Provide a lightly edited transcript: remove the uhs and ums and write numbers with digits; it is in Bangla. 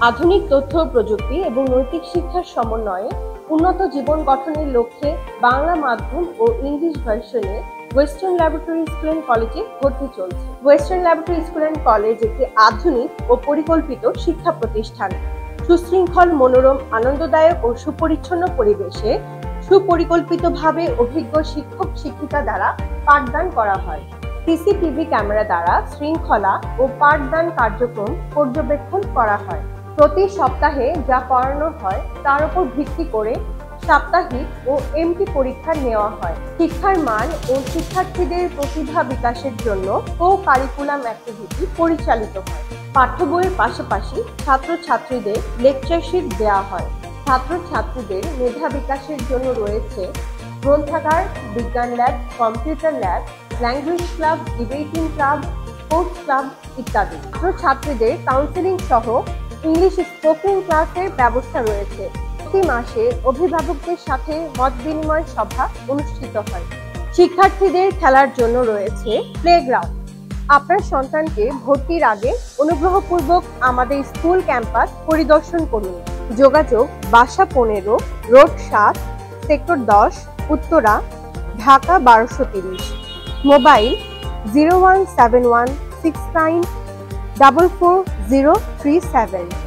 আধুনিক তথ্য প্রযুক্তি এবং নৈতিক শিক্ষার সমন্বয়ে উন্নত জীবন গঠনের লক্ষ্যে বাংলা মাধ্যম ও ইংলিশ ভার্সনে ওয়েস্টার্ন ল্যাবরেটরি স্কুল অ্যান্ড কলেজে ভর্তি চলছে। Western laboratory school and college একটি আধুনিক ও পরিকল্পিত শিক্ষা প্রতিষ্ঠান। সুশৃঙ্খল, মনোরম, আনন্দদায়ক ও সুপরিচ্ছন্ন পরিবেশে সুপরিকল্পিতভাবে অভিজ্ঞ শিক্ষক শিক্ষিকা দ্বারা পাঠদান করা হয়। সিসিটিভি ক্যামেরা দ্বারা শৃঙ্খলা ও পাঠদান কার্যক্রম পর্যবেক্ষণ করা হয়। প্রতি সপ্তাহে যা পড়ানো হয় তার উপর ভিত্তি করে সাপ্তাহিক ও এমটি পরীক্ষা নেওয়া হয়। শিক্ষার মান ও শিক্ষার্থীদের প্রতিভা বিকাশের জন্য কো-কারিকুলাম অ্যাক্টিভিটি পরিচালিত হয়। পাঠ্য বইয়ের পাশাপাশি ছাত্রছাত্রীদের লেকচারশিট দেওয়া হয়। ছাত্রছাত্রীদের মেধা বিকাশের জন্য রয়েছে গ্রন্থাগার, বিজ্ঞান lab, computer lab, language club, debating club, sports club ইত্যাদি। ছাত্রছাত্রীদের কাউন্সেলিং সহ ইংলিশ স্পোকেন ক্লাসের ব্যবস্থা রয়েছে। প্রতি মাসে অভিভাবকদের সাথে মত বিনিময় সভা অনুষ্ঠিত হয়। শিক্ষার্থীদের খেলার জন্য রয়েছে প্লেগ্রাউন্ড। আপনার সন্তানকে ভর্তির আগে অনুগ্রহপূর্বক আমাদের স্কুল ক্যাম্পাস পরিদর্শন করুন। যোগাযোগ: বাসা 15, road 7, sector 10, Uttara, Dhaka 1230। Mobile 017169444037।